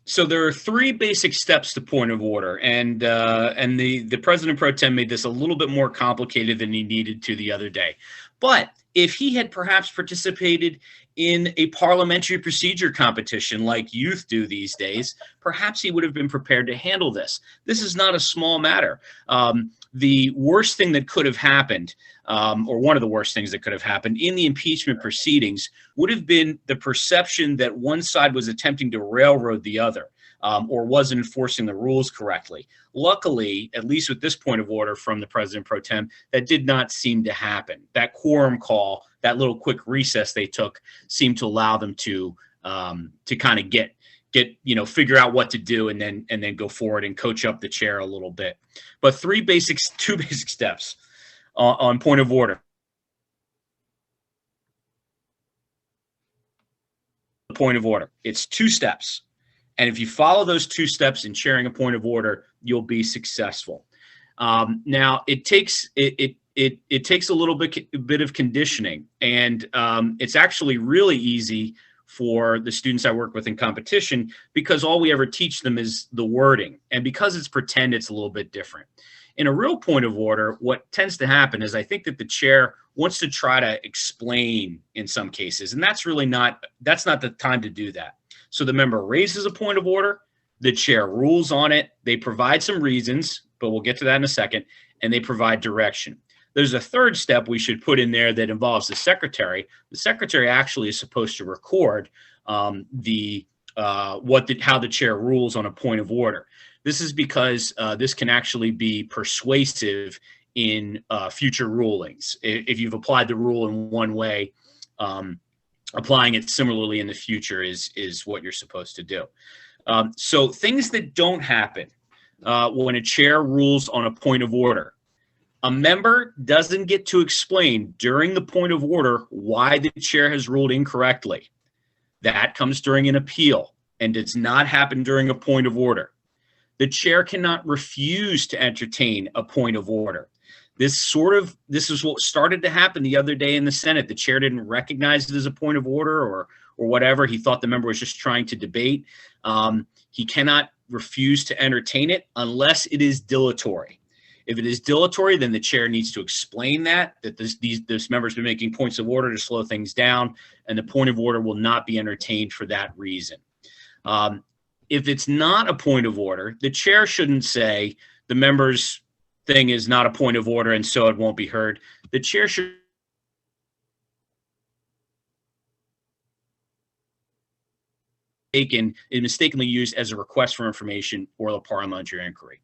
So there are three basic steps to point of order, and the president pro tem made this a little bit more complicated than he needed to the other day. But if he had perhaps participated in a parliamentary procedure competition like youth do these days, perhaps he would have been prepared to handle this. This is not a small matter. The worst thing that could have happened, or one of the worst things that could have happened in the impeachment proceedings, would have been the perception that one side was attempting to railroad the other, or wasn't enforcing the rules correctly. Luckily, at least with this point of order from the president pro tem, that did not seem to happen. That quorum call, that little quick recess they took, seemed to allow them to kind of get figure out what to do, and then go forward and coach up the chair a little bit. But two basic steps on point of order. Point of order. It's 2 steps. And if you follow those 2 steps in chairing a point of order, you'll be successful. Now, it takes a little bit of conditioning, and it's actually really easy for the students I work with in competition, because all we ever teach them is the wording, and because it's pretend, it's a little bit different. In a real point of order, what tends to happen is I think that the chair wants to try to explain in some cases, and that's not the time to do that. So the member raises a point of order, the chair rules on it, they provide some reasons, but we'll get to that in a second, and they provide direction. There's a third step we should put in there that involves the secretary. The secretary actually is supposed to record how the chair rules on a point of order. This is because this can actually be persuasive in future rulings. If you've applied the rule in one way, applying it similarly in the future is what you're supposed to do. So things that don't happen when a chair rules on a point of order. A member doesn't get to explain during the point of order why the chair has ruled incorrectly. That comes during an appeal and does not happen during a point of order. The chair cannot refuse to entertain a point of order. This is what started to happen the other day in the Senate. The chair didn't recognize it as a point of order or whatever. He thought the member was just trying to debate. He cannot refuse to entertain it unless it is dilatory. If it is dilatory, then the chair needs to explain that this member's been making points of order to slow things down, and the point of order will not be entertained for that reason. If it's not a point of order, the chair shouldn't say the member's thing is not a point of order and so it won't be heard. The chair should mistakenly used as a request for information or a parliamentary inquiry.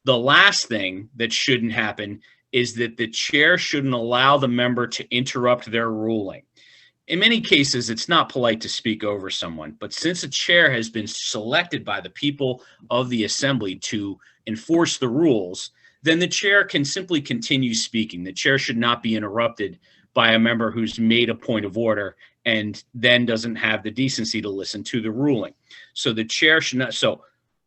The last thing that shouldn't happen is that the chair shouldn't allow the member to interrupt their ruling. In many cases, it's not polite to speak over someone, but since a chair has been selected by the people of the assembly to enforce the rules, then the chair can simply continue speaking. The chair should not be interrupted by a member who's made a point of order and then doesn't have the decency to listen to the ruling. So the chair should not,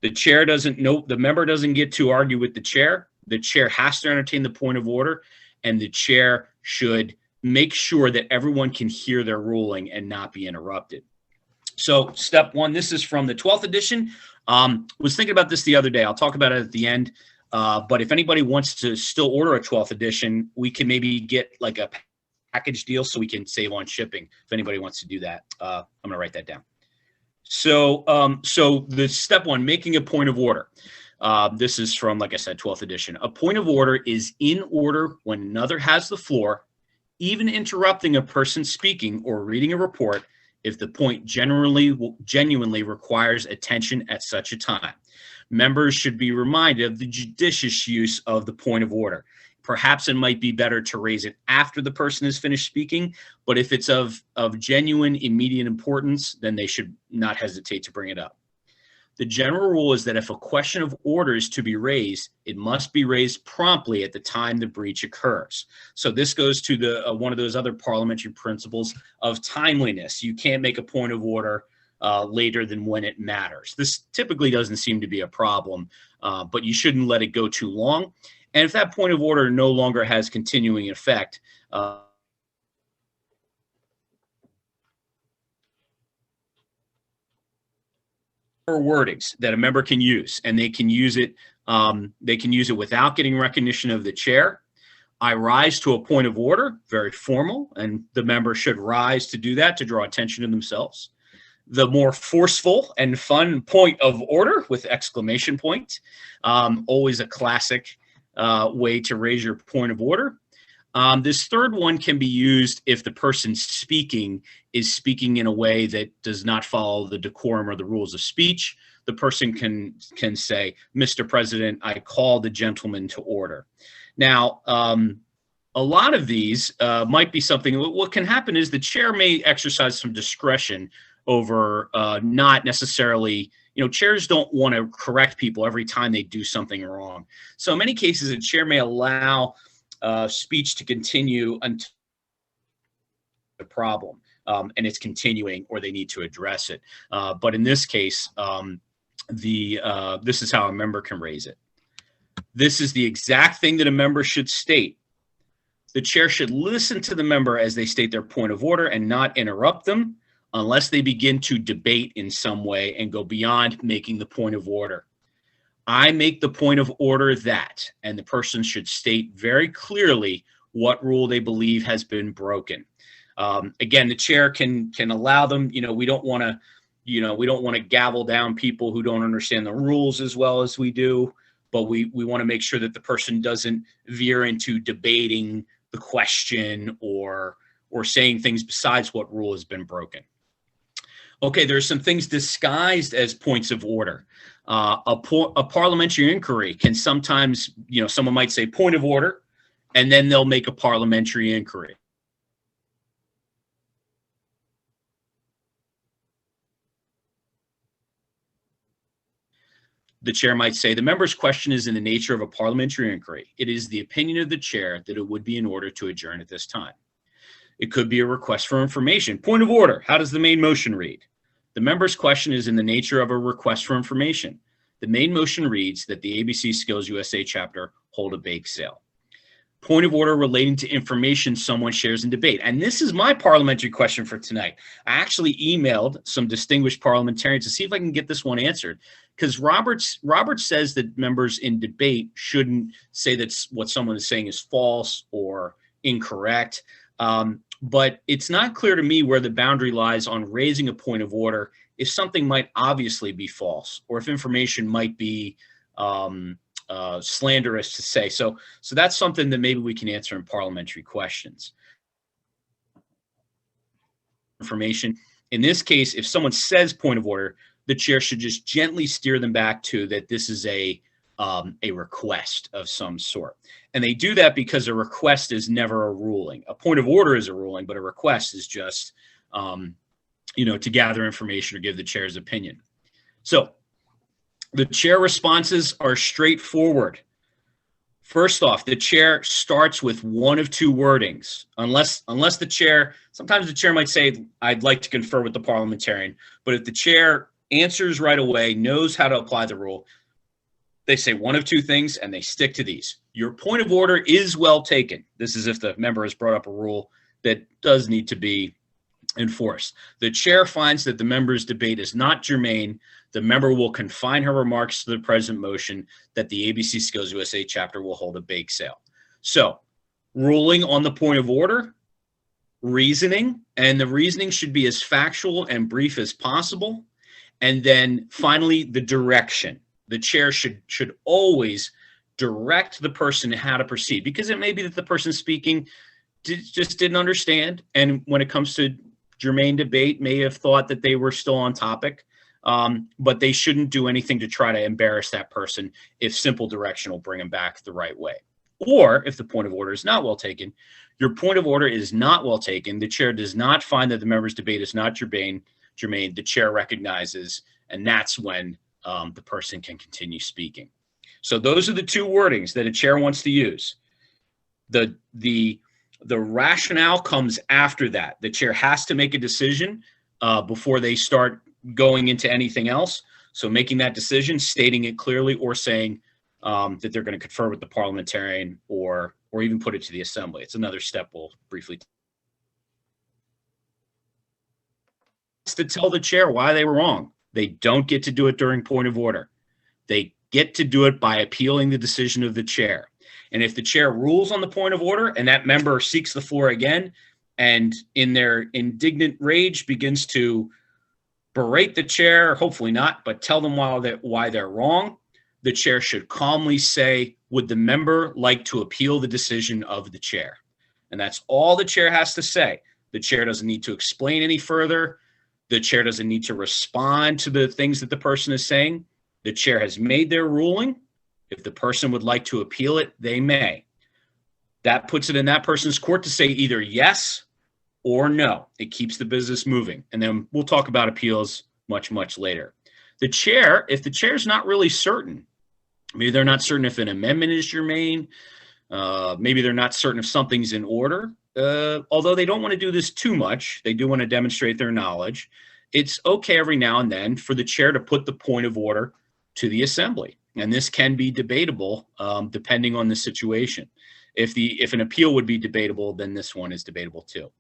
the chair doesn't know, the member doesn't get to argue with the chair. The chair has to entertain the point of order, and the chair should make sure that everyone can hear their ruling and not be interrupted. So step 1, this is from the 12th edition. Was thinking about this the other day. I'll talk about it at the end. But if anybody wants to still order a 12th edition, we can maybe get like a package deal so we can save on shipping if anybody wants to do that. I'm going to write that down. So the step 1, making a point of order. This is from, like I said, 12th edition. A point of order is in order when another has the floor, even interrupting a person speaking or reading a report if the point genuinely requires attention at such a time. Members should be reminded of the judicious use of the point of order. Perhaps it might be better to raise it after the person has finished speaking, but if it's of genuine immediate importance, then they should not hesitate to bring it up. The general rule is that if a question of order is to be raised, it must be raised promptly at the time the breach occurs. So this goes to the one of those other parliamentary principles of timeliness. You can't make a point of order later than when it matters. This typically doesn't seem to be a problem, but you shouldn't let it go too long. And if that point of order no longer has continuing effect, wordings that a member can use, and they can use it. They can use it without getting recognition of the chair. I rise to a point of order, very formal, and the member should rise to do that to draw attention to themselves. The more forceful and fun point of order with exclamation point, always a classic way to raise your point of order. This third one can be used if the person speaking is speaking in a way that does not follow the decorum or the rules of speech. The person can say, "Mr. President, I call the gentleman to order." Now, a lot of these might be something. What can happen is the chair may exercise some discretion over not necessarily, chairs don't want to correct people every time they do something wrong. So in many cases, a chair may allow speech to continue until the problem and it's continuing or they need to address it. But in this case, this is how a member can raise it. This is the exact thing that a member should state. The chair should listen to the member as they state their point of order and not interrupt them unless they begin to debate in some way and go beyond making the point of order. I make the point of order that, and the person should state very clearly what rule they believe has been broken. Again, the chair can allow them. We don't want to gavel down people who don't understand the rules as well as we do, but we want to make sure that the person doesn't veer into debating the question or saying things besides what rule has been broken. Okay, there's some things disguised as points of order. A parliamentary inquiry can sometimes, someone might say point of order, and then they'll make a parliamentary inquiry. The chair might say, the member's question is in the nature of a parliamentary inquiry. It is the opinion of the chair that it would be in order to adjourn at this time. It could be a request for information. Point of order. How does the main motion read? The member's question is in the nature of a request for information. The main motion reads that the ABC Skills USA chapter hold a bake sale. Point of order relating to information someone shares in debate. And this is my parliamentary question for tonight. I actually emailed some distinguished parliamentarians to see if I can get this one answered, because Roberts says that members in debate shouldn't say that what someone is saying is false or incorrect. But it's not clear to me where the boundary lies on raising a point of order if something might obviously be false or if information might be slanderous to say. So that's something that maybe we can answer in parliamentary questions. Information. In this case, if someone says point of order, the chair should just gently steer them back to that this is a request of some sort. And they do that because a request is never a ruling. A point of order is a ruling, but a request is just, to gather information or give the chair's opinion. So the chair responses are straightforward. First off, the chair starts with one of two wordings, unless the chair, sometimes the chair might say, I'd like to confer with the parliamentarian, but if the chair answers right away, knows how to apply the rule, they say one of two things and they stick to these. Your point of order is well taken. This is if the member has brought up a rule that does need to be enforced. The chair finds that the member's debate is not germane. The member will confine her remarks to the present motion that the ABC Skills USA chapter will hold a bake sale. So, ruling on the point of order, reasoning, and the reasoning should be as factual and brief as possible. And then finally, the direction. The chair should always direct the person how to proceed, because it may be that the person speaking just didn't understand, and when it comes to germane debate, may have thought that they were still on topic, but they shouldn't do anything to try to embarrass that person if simple direction will bring them back the right way. Or if the point of order is not well taken, your point of order is not well taken, the chair does not find that the member's debate is not germane, the chair recognizes, and that's when the person can continue speaking. So those are the two wordings that a chair wants to use. The rationale comes after that. The chair has to make a decision before they start going into anything else. So making that decision, stating it clearly, or saying that they're going to confer with the parliamentarian or even put it to the assembly. It's another step we'll briefly to tell the chair why they were wrong. They don't get to do it during point of order. They get to do it by appealing the decision of the chair. And if the chair rules on the point of order and that member seeks the floor again and in their indignant rage begins to berate the chair, hopefully not, but tell them why they're wrong, the chair should calmly say, would the member like to appeal the decision of the chair? And that's all the chair has to say. The chair doesn't need to explain any further. The chair doesn't need to respond to the things that the person is saying. The chair has made their ruling. If the person would like to appeal it, they may. That puts it in that person's court to say either yes or no. It keeps the business moving. And then we'll talk about appeals much, much later. The chair, if the chair is not really certain, maybe they're not certain if an amendment is germane, maybe they're not certain if something's in order, although they don't want to do this too much, they do want to demonstrate their knowledge, it's okay every now and then for the chair to put the point of order to the assembly. And this can be debatable depending on the situation. If an appeal would be debatable, then this one is debatable too.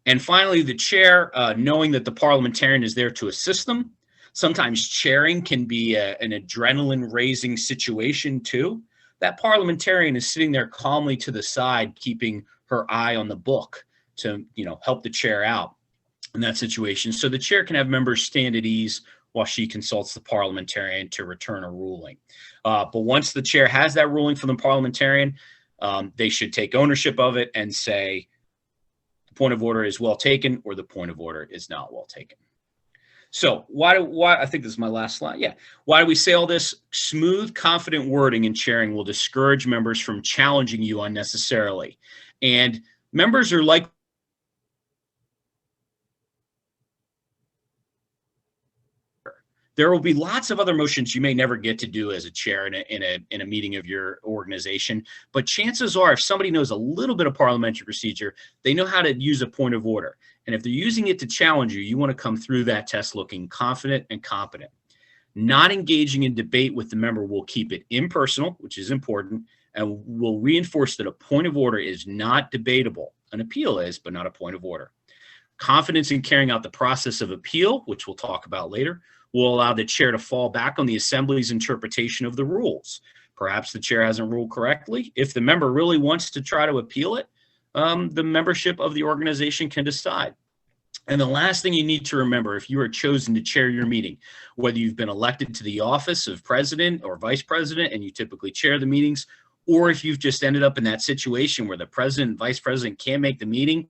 And finally, the chair, knowing that the parliamentarian is there to assist them. Sometimes chairing can be an adrenaline-raising situation too. That parliamentarian is sitting there calmly to the side, keeping her eye on the book to, help the chair out in that situation. So the chair can have members stand at ease while she consults the parliamentarian to return a ruling. But once the chair has that ruling from the parliamentarian, they should take ownership of it and say the point of order is well taken or the point of order is not well taken. So why I think this is my last slide. Yeah. Why do we say all this? Smooth, confident wording and chairing will discourage members from challenging you unnecessarily. And members are like there will be lots of other motions you may never get to do as a chair in a meeting of your organization. But chances are, if somebody knows a little bit of parliamentary procedure, they know how to use a point of order. And if they're using it to challenge you, you want to come through that test looking confident and competent. Not engaging in debate with the member will keep it impersonal, which is important, and will reinforce that a point of order is not debatable. An appeal is, but not a point of order. Confidence in carrying out the process of appeal, which we'll talk about later, will allow the chair to fall back on the assembly's interpretation of the rules. Perhaps the chair hasn't ruled correctly. If the member really wants to try to appeal it, the membership of the organization can decide. And the last thing you need to remember, if you are chosen to chair your meeting, whether you've been elected to the office of president or vice president and you typically chair the meetings, or if you've just ended up in that situation where the president and vice president can't make the meeting,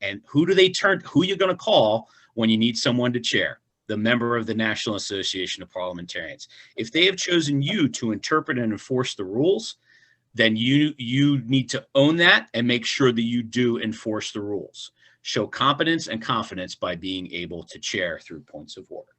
and who are you going to call when you need someone to chair? The member of the National Association of Parliamentarians. If they have chosen you to interpret and enforce the rules, then you need to own that and make sure that you do enforce the rules. Show competence and confidence by being able to chair through points of order.